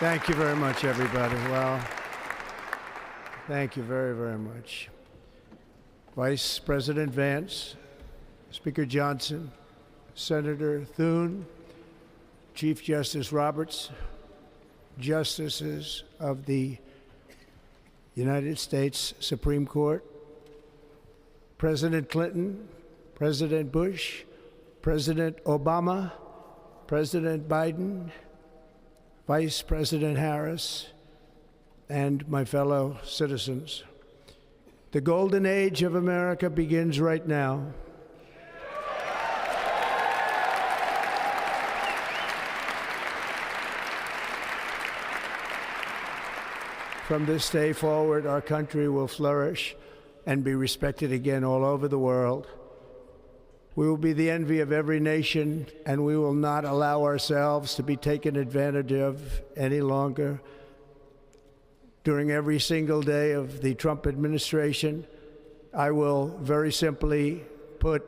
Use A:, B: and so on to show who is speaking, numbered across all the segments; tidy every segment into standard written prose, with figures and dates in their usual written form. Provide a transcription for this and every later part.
A: Thank you very much, everybody. Well, thank you very, very much. Vice President Vance, Speaker Johnson, Senator Thune, Chief Justice Roberts, Justices of the United States Supreme Court, President Clinton, President Bush, President Obama, President Biden, Vice President Harris, and my fellow citizens. The golden age of America begins right now. From this day forward, our country will flourish and be respected again all over the world. We will be the envy of every nation, and we will not allow ourselves to be taken advantage of any longer. During every single day of the Trump administration, I will very simply put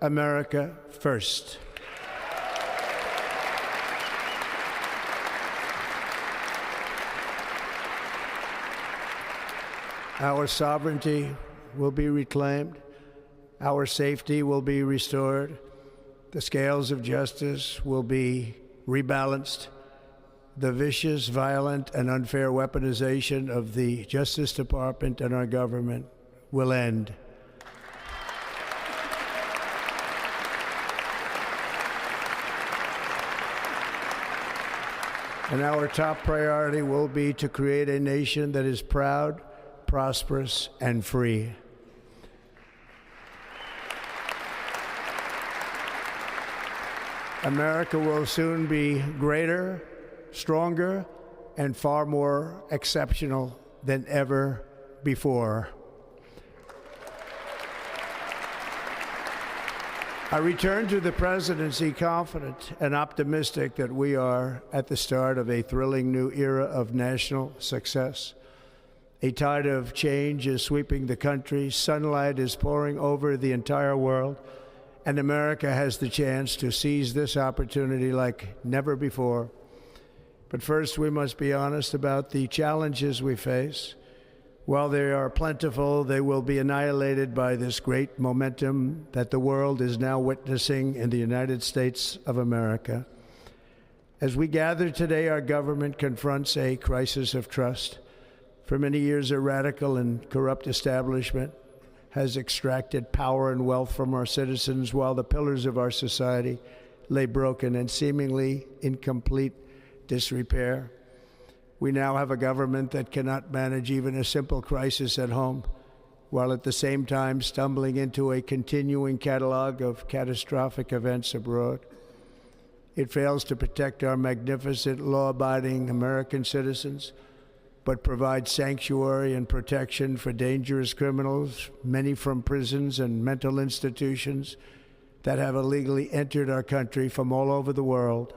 A: America first. Our sovereignty will be reclaimed. Our safety will be restored. The scales of justice will be rebalanced. The vicious, violent, and unfair weaponization of the Justice Department and our government will end. And our top priority will be to create a nation that is proud, prosperous, and free. America will soon be greater, stronger, and far more exceptional than ever before. I return to the presidency confident and optimistic that we are at the start of a thrilling new era of national success. A tide of change is sweeping the country, sunlight is pouring over the entire world, and America has the chance to seize this opportunity like never before. But first, we must be honest about the challenges we face. While they are plentiful, they will be annihilated by this great momentum that the world is now witnessing in the United States of America. As we gather today, our government confronts a crisis of trust. For many years, a radical and corrupt establishment has extracted power and wealth from our citizens while the pillars of our society lay broken and seemingly in complete disrepair. We now have a government that cannot manage even a simple crisis at home, while at the same time stumbling into a continuing catalog of catastrophic events abroad. It fails to protect our magnificent, law-abiding American citizens, but provides sanctuary and protection for dangerous criminals, many from prisons and mental institutions that have illegally entered our country from all over the world.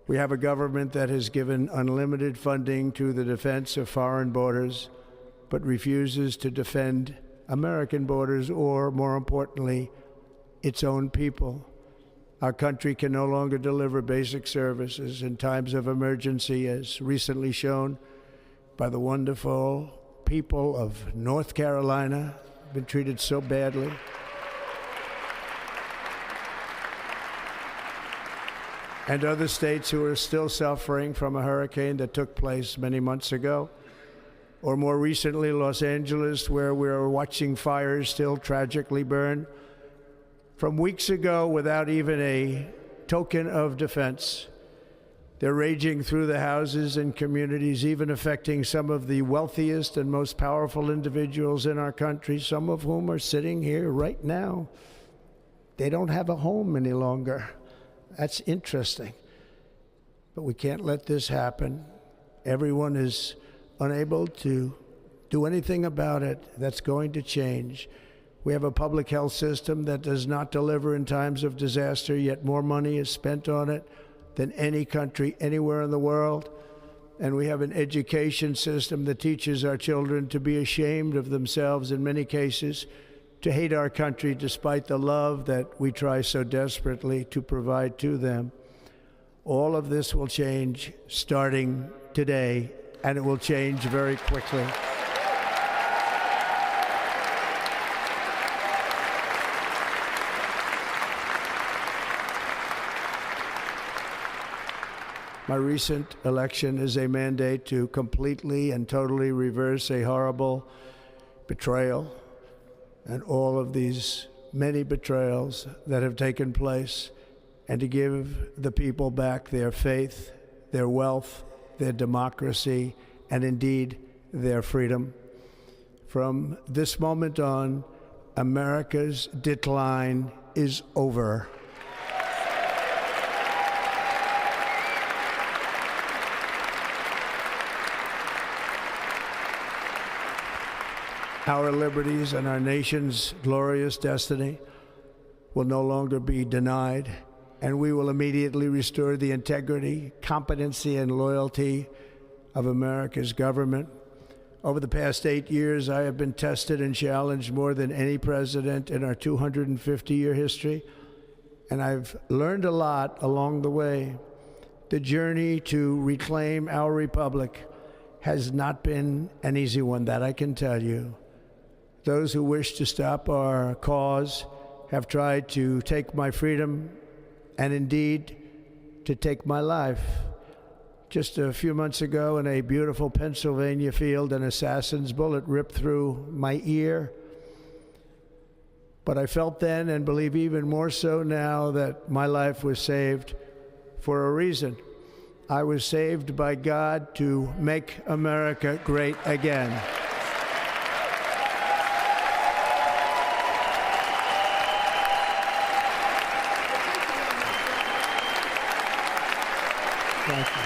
A: We have a government that has given unlimited funding to the defense of foreign borders, but refuses to defend American borders or, more importantly, its own people. Our country can no longer deliver basic services in times of emergency, as recently shown by the wonderful people of North Carolina, been treated so badly. And other states who are still suffering from a hurricane that took place many months ago. Or more recently, Los Angeles, where we're watching fires still tragically burn from weeks ago without even a token of defense. They're raging through the houses and communities, even affecting some of the wealthiest and most powerful individuals in our country, some of whom are sitting here right now. They don't have a home any longer. That's interesting. But we can't let this happen. Everyone is unable to do anything about it. That's going to change. We have a public health system that does not deliver in times of disaster, yet more money is spent on it than any country anywhere in the world. And we have an education system that teaches our children to be ashamed of themselves in many cases, to hate our country despite the love that we try so desperately to provide to them. All of this will change starting today, and it will change very quickly. My recent election is a mandate to completely and totally reverse a horrible betrayal and all of these many betrayals that have taken place, and to give the people back their faith, their wealth, their democracy, and indeed their freedom. From this moment on, America's decline is over. Our liberties and our nation's glorious destiny will no longer be denied, and we will immediately restore the integrity, competency, and loyalty of America's government. Over the past 8 years, I have been tested and challenged more than any president in our 250-year history, and I've learned a lot along the way. The journey to reclaim our republic has not been an easy one, that I can tell you. Those who wish to stop our cause have tried to take my freedom and indeed to take my life. Just a few months ago in a beautiful Pennsylvania field, an assassin's bullet ripped through my ear. But I felt then, and believe even more so now, that my life was saved for a reason. I was saved by God to make America great again. Thank you.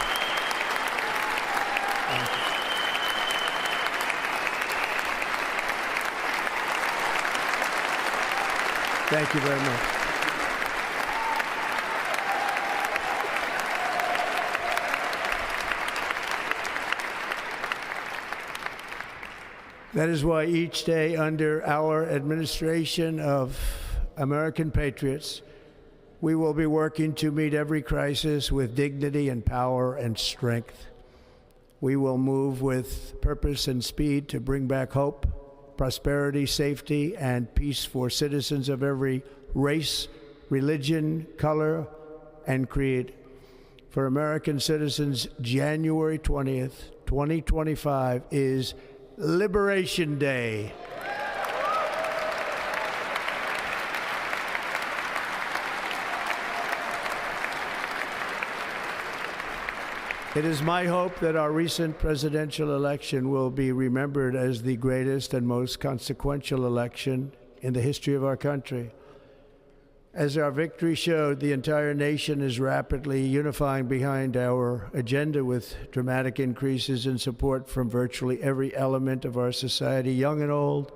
A: Thank you. Thank you very much. That is why each day under our administration of American patriots, we will be working to meet every crisis with dignity and power and strength. We will move with purpose and speed to bring back hope, prosperity, safety, and peace for citizens of every race, religion, color, and creed. For American citizens, January 20th, 2025 is Liberation Day. It is my hope that our recent presidential election will be remembered as the greatest and most consequential election in the history of our country. As our victory showed, the entire nation is rapidly unifying behind our agenda with dramatic increases in support from virtually every element of our society, young and old,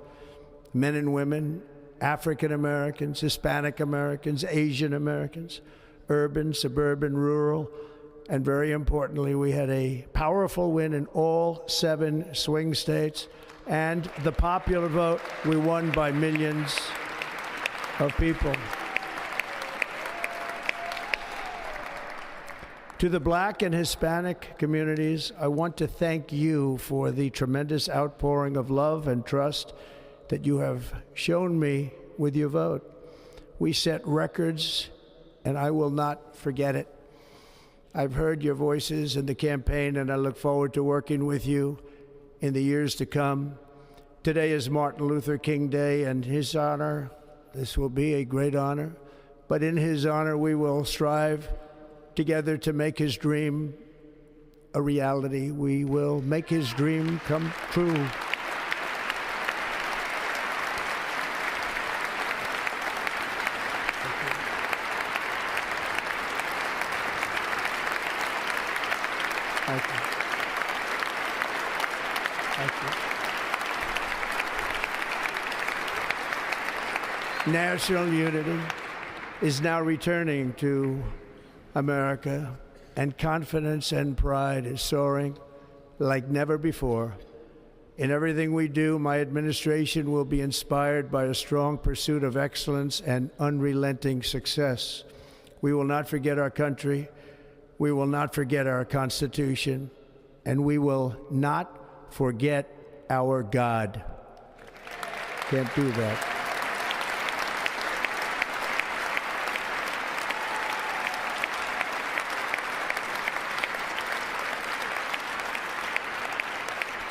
A: men and women, African Americans, Hispanic Americans, Asian Americans, urban, suburban, rural. And very importantly, we had a powerful win in all 7 swing states. And the popular vote, we won by millions of people. To the Black and Hispanic communities, I want to thank you for the tremendous outpouring of love and trust that you have shown me with your vote. We set records, and I will not forget it. I've heard your voices in the campaign, and I look forward to working with you in the years to come. Today is Martin Luther King Day, and his honor, this will be a great honor, but in his honor we will strive together to make his dream a reality. We will make his dream come true. Thank you. Thank you. National unity is now returning to America, and confidence and pride is soaring like never before. In everything we do, my administration will be inspired by a strong pursuit of excellence and unrelenting success. We will not forget our country. We will not forget our Constitution, and we will not forget our God. Can't do that.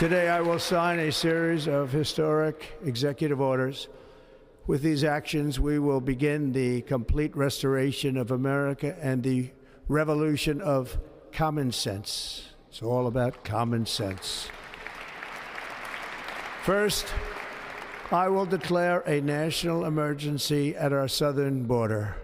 A: Today, I will sign a series of historic executive orders. With these actions, we will begin the complete restoration of America and the revolution of common sense. It's all about common sense. First, I will declare a national emergency at our southern border.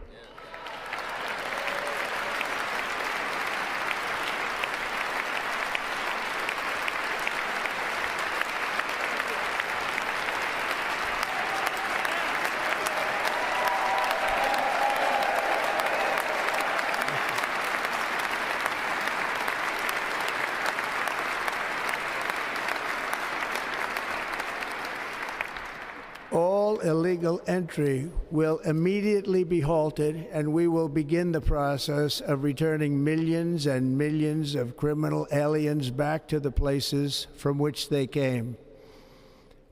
A: All illegal entry will immediately be halted, and we will begin the process of returning millions and millions of criminal aliens back to the places from which they came.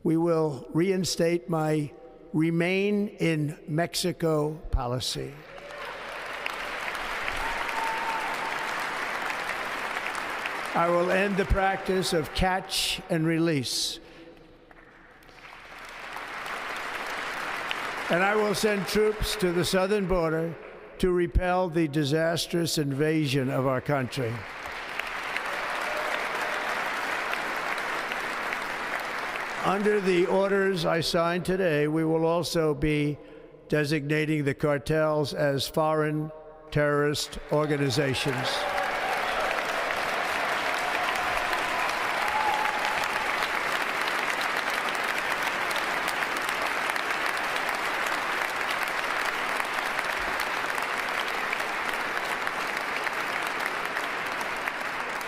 A: We will reinstate my Remain in Mexico policy. I will end the practice of catch and release. And I will send troops to the southern border to repel the disastrous invasion of our country. Under the orders I signed today, we will also be designating the cartels as foreign terrorist organizations.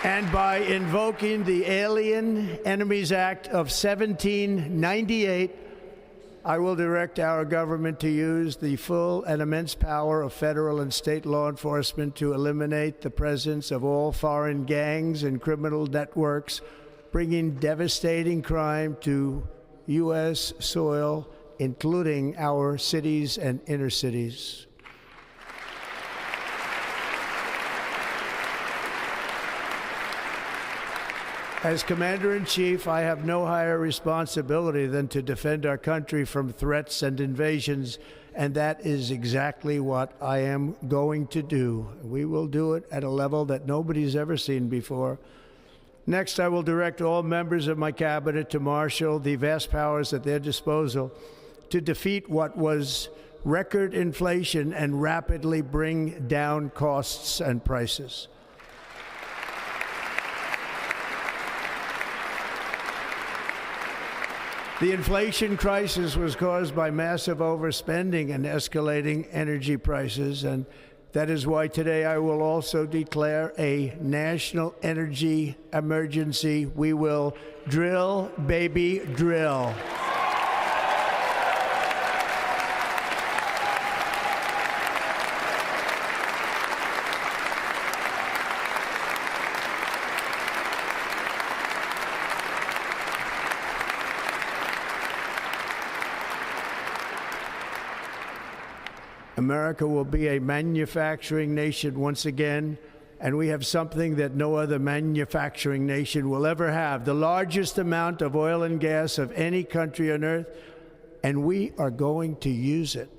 A: And by invoking the Alien Enemies Act of 1798, I will direct our government to use the full and immense power of federal and state law enforcement to eliminate the presence of all foreign gangs and criminal networks, bringing devastating crime to U.S. soil, including our cities and inner cities. As Commander-in-Chief, I have no higher responsibility than to defend our country from threats and invasions, and that is exactly what I am going to do. We will do it at a level that nobody's ever seen before. Next, I will direct all members of my cabinet to marshal the vast powers at their disposal to defeat what was record inflation and rapidly bring down costs and prices. The inflation crisis was caused by massive overspending and escalating energy prices, and that is why today I will also declare a national energy emergency. We will drill, baby, drill. America will be a manufacturing nation once again, and we have something that no other manufacturing nation will ever have, the largest amount of oil and gas of any country on earth, and we are going to use it.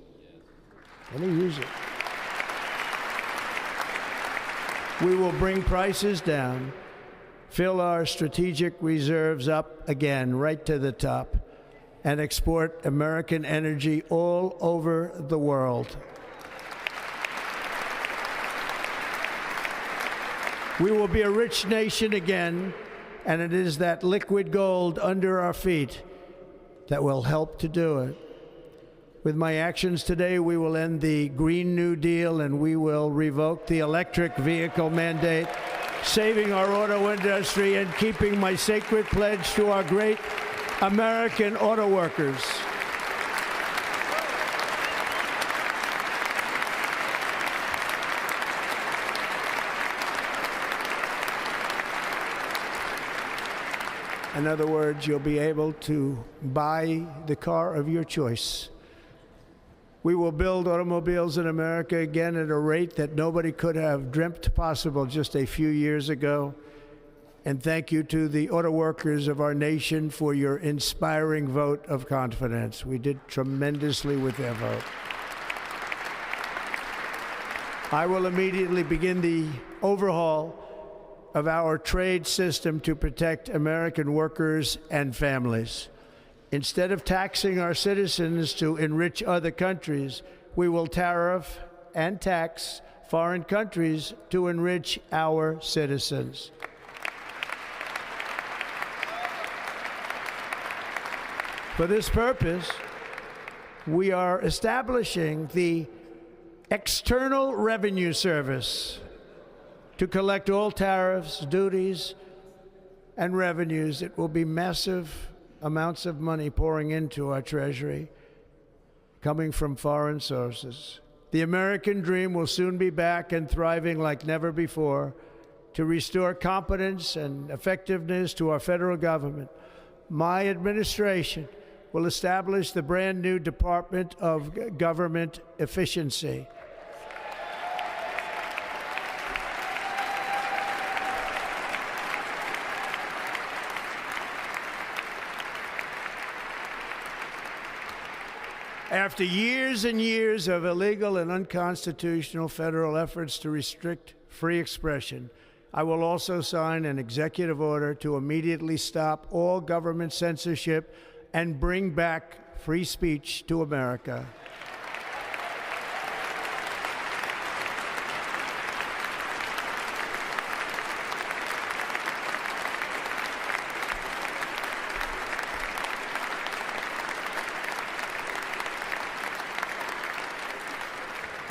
A: We will bring prices down, fill our strategic reserves up again, right to the top, and export American energy all over the world. We will be a rich nation again, and it is that liquid gold under our feet that will help to do it. With my actions today, we will end the Green New Deal, and we will revoke the electric vehicle mandate, saving our auto industry and keeping my sacred pledge to our great American auto workers. In other words, you'll be able to buy the car of your choice. We will build automobiles in America again at a rate that nobody could have dreamt possible just a few years ago. And thank you to the auto workers of our nation for your inspiring vote of confidence. We did tremendously with their vote. I will immediately begin the overhaul of our trade system to protect American workers and families. Instead of taxing our citizens to enrich other countries, we will tariff and tax foreign countries to enrich our citizens. For this purpose, we are establishing the External Revenue Service to collect all tariffs, duties, and revenues. It will be massive amounts of money pouring into our treasury, coming from foreign sources. The American dream will soon be back and thriving like never before to restore competence and effectiveness to our federal government. My administration will establish the brand new Department of Government Efficiency. After years and years of illegal and unconstitutional federal efforts to restrict free expression, I will also sign an executive order to immediately stop all government censorship and bring back free speech to America.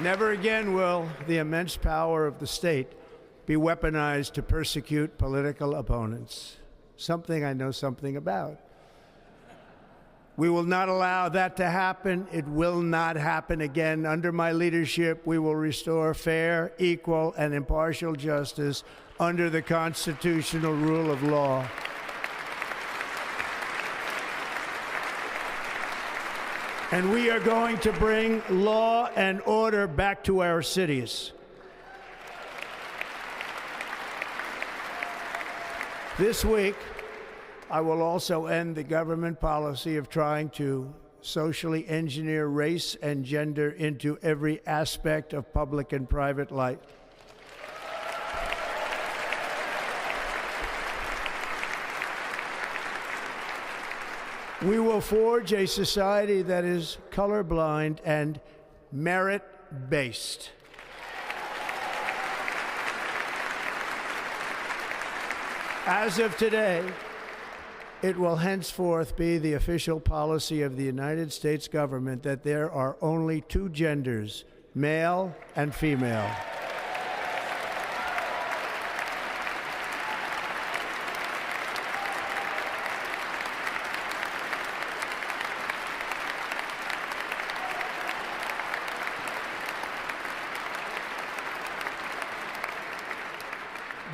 A: Never again will the immense power of the state be weaponized to persecute political opponents, something I know something about. We will not allow that to happen. It will not happen again. Under my leadership, we will restore fair, equal, and impartial justice under the constitutional rule of law. And we are going to bring law and order back to our cities. This week, I will also end the government policy of trying to socially engineer race and gender into every aspect of public and private life. We will forge a society that is colorblind and merit-based. As of today, it will henceforth be the official policy of the United States government that there are only two genders, male and female.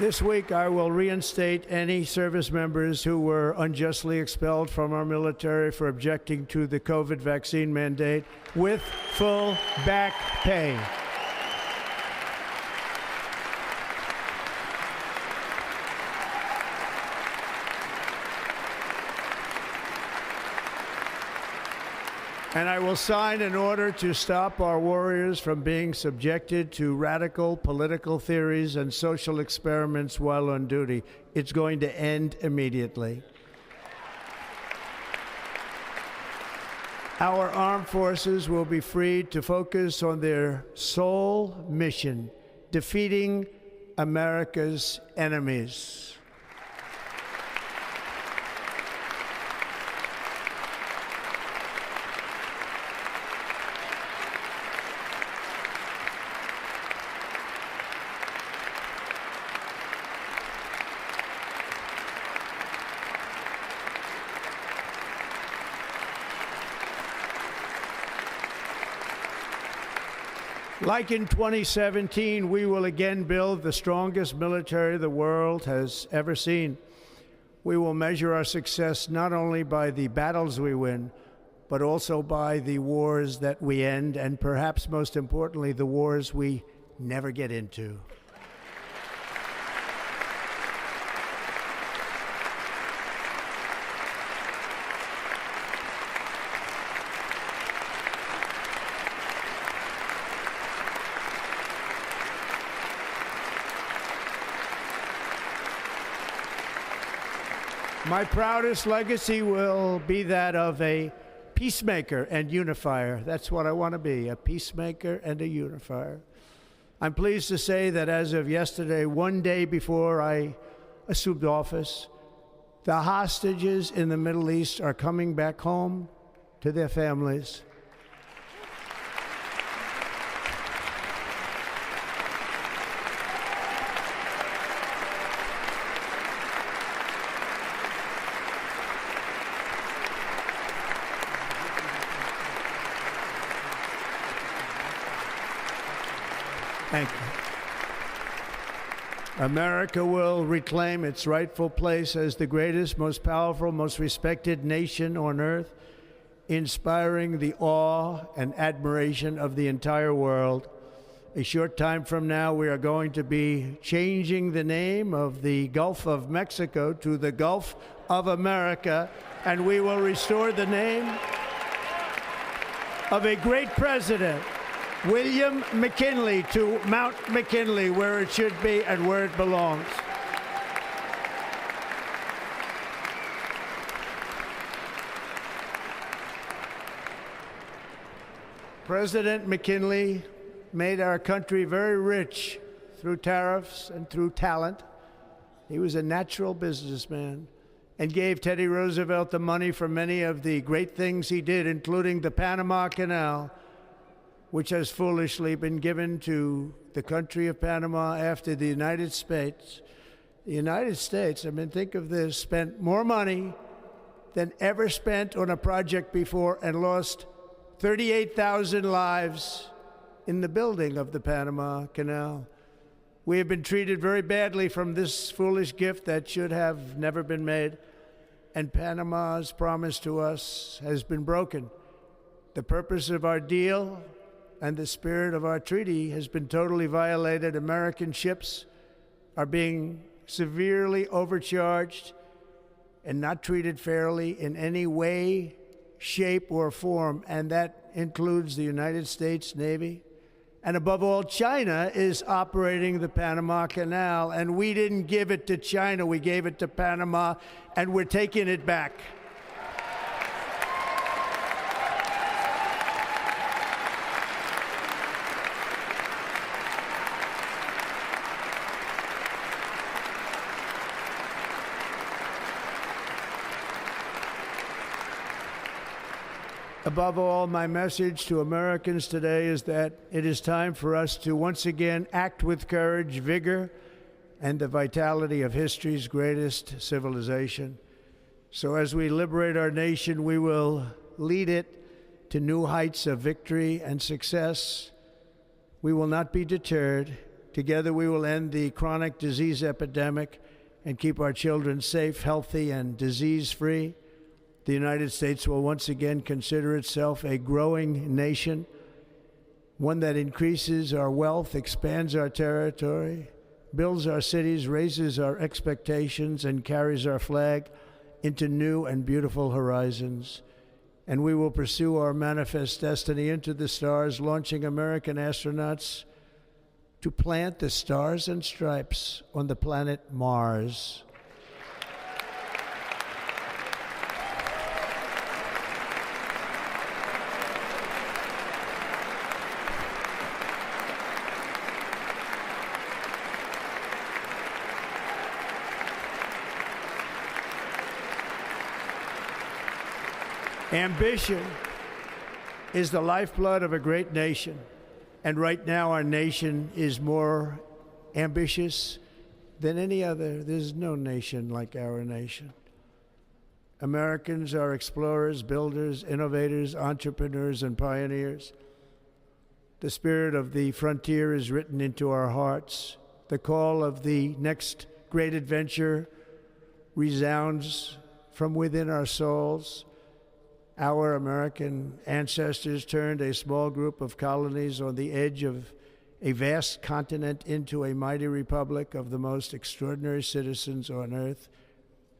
A: This week, I will reinstate any service members who were unjustly expelled from our military for objecting to the COVID vaccine mandate with full back pay. And I will sign an order to stop our warriors from being subjected to radical political theories and social experiments while on duty. It's going to end immediately. Our armed forces will be freed to focus on their sole mission, defeating America's enemies. Like in 2017, we will again build the strongest military the world has ever seen. We will measure our success not only by the battles we win, but also by the wars that we end, and perhaps most importantly, the wars we never get into. My proudest legacy will be that of a peacemaker and unifier. That's what I want to be, a peacemaker and a unifier. I'm pleased to say that as of yesterday, one day before I assumed office, the hostages in the Middle East are coming back home to their families. Thank you. America will reclaim its rightful place as the greatest, most powerful, most respected nation on earth, inspiring the awe and admiration of the entire world. A short time from now, we are going to be changing the name of the Gulf of Mexico to the Gulf of America, and we will restore the name of a great president, William McKinley, to Mount McKinley, where it should be and where it belongs. President McKinley made our country very rich through tariffs and through talent. He was a natural businessman and gave Teddy Roosevelt the money for many of the great things he did, including the Panama Canal, which has foolishly been given to the country of Panama after the United States. The United States, I mean, think of this, spent more money than ever spent on a project before and lost 38,000 lives in the building of the Panama Canal. We have been treated very badly from this foolish gift that should have never been made, and Panama's promise to us has been broken. The purpose of our deal and the spirit of our treaty has been totally violated. American ships are being severely overcharged and not treated fairly in any way, shape, or form, and that includes the United States Navy. And above all, China is operating the Panama Canal, and we didn't give it to China, we gave it to Panama, and we're taking it back. Above all, my message to Americans today is that it is time for us to once again act with courage, vigor, and the vitality of history's greatest civilization. So as we liberate our nation, we will lead it to new heights of victory and success. We will not be deterred. Together we will end the chronic disease epidemic and keep our children safe, healthy, and disease-free. The United States will once again consider itself a growing nation, one that increases our wealth, expands our territory, builds our cities, raises our expectations, and carries our flag into new and beautiful horizons. And we will pursue our manifest destiny into the stars, launching American astronauts to plant the stars and stripes on the planet Mars. Ambition is the lifeblood of a great nation, and right now our nation is more ambitious than any other. There's no nation like our nation. Americans are explorers, builders, innovators, entrepreneurs, and pioneers. The spirit of the frontier is written into our hearts. The call of the next great adventure resounds from within our souls. Our American ancestors turned a small group of colonies on the edge of a vast continent into a mighty republic of the most extraordinary citizens on earth.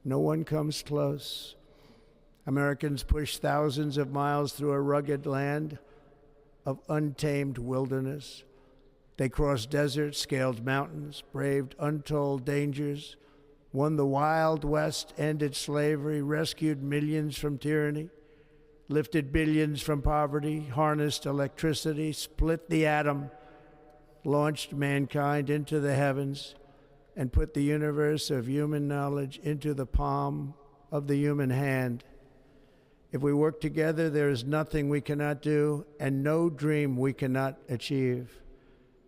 A: No one comes close. Americans pushed thousands of miles through a rugged land of untamed wilderness. They crossed deserts, scaled mountains, braved untold dangers, won the Wild West, ended slavery, rescued millions from tyranny, lifted billions from poverty, harnessed electricity, split the atom, launched mankind into the heavens, and put the universe of human knowledge into the palm of the human hand. If we work together, there is nothing we cannot do and no dream we cannot achieve.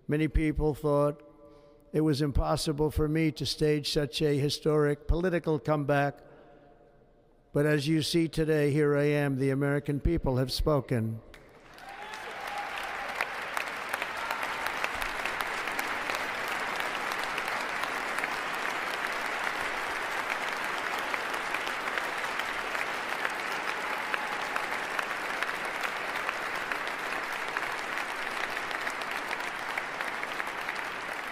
A: Many people thought it was impossible for me to stage such a historic political comeback. But as you see today, here I am. The American people have spoken.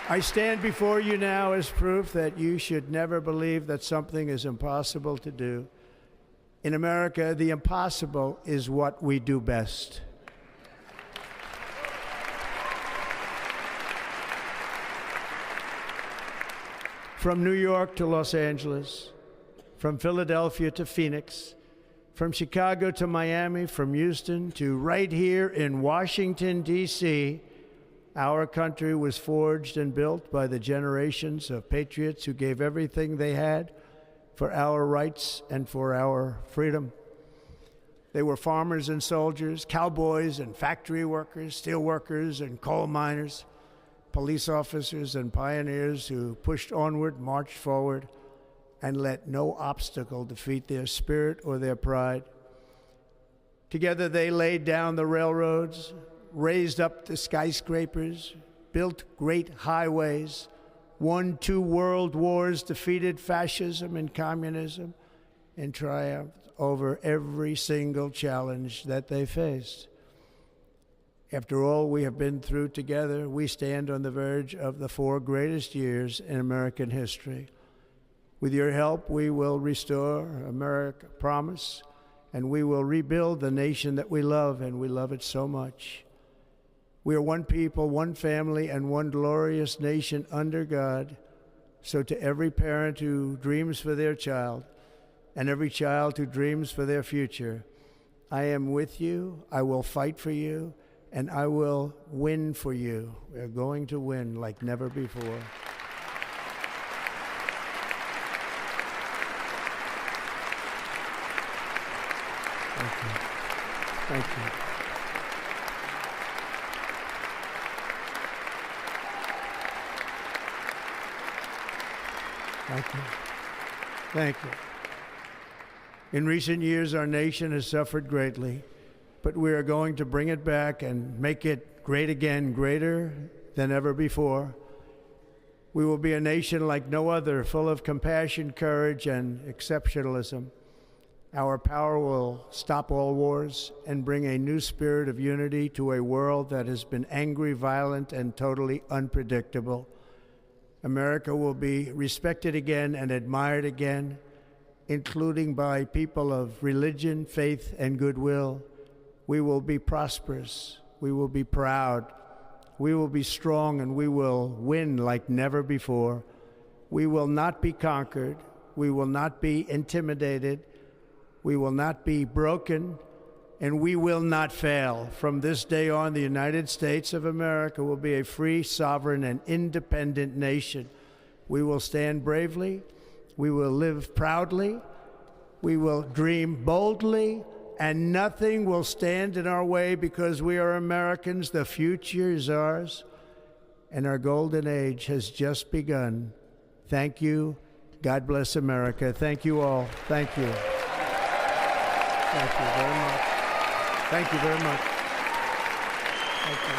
A: I stand before you now as proof that you should never believe that something is impossible to do. In America, the impossible is what we do best. From New York to Los Angeles, from Philadelphia to Phoenix, from Chicago to Miami, from Houston to right here in Washington, D.C., our country was forged and built by the generations of patriots who gave everything they had for our rights and for our freedom. They were farmers and soldiers, cowboys and factory workers, steel workers and coal miners, police officers and pioneers who pushed onward, marched forward, and let no obstacle defeat their spirit or their pride. Together they laid down the railroads, raised up the skyscrapers, built great highways, won 2 world wars, defeated fascism and communism, and triumphed over every single challenge that they faced. After all we have been through together, we stand on the verge of the 4 greatest years in American history. With your help, we will restore America promise, and we will rebuild the nation that we love, and we love it so much. We are one people, one family, and one glorious nation under God. So to every parent who dreams for their child, and every child who dreams for their future, I am with you, I will fight for you, and I will win for you. We are going to win like never before. Thank you. Thank you. Thank you. Thank you. In recent years, our nation has suffered greatly, but we are going to bring it back and make it great again, greater than ever before. We will be a nation like no other, full of compassion, courage, and exceptionalism. Our power will stop all wars and bring a new spirit of unity to a world that has been angry, violent, and totally unpredictable. America will be respected again and admired again, including by people of religion, faith, and goodwill. We will be prosperous. We will be proud. We will be strong, and we will win like never before. We will not be conquered. We will not be intimidated. We will not be broken, and we will not fail. From this day on, the United States of America will be a free, sovereign, and independent nation. We will stand bravely. We will live proudly. We will dream boldly, and nothing will stand in our way because we are Americans. The future is ours, and our golden age has just begun. Thank you. God bless America. Thank you all. Thank you. Thank you very much. Thank you very much. Thank you.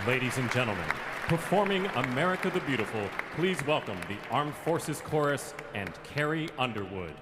B: Ladies and gentlemen, performing America the Beautiful, please welcome the Armed Forces Chorus and Carrie Underwood.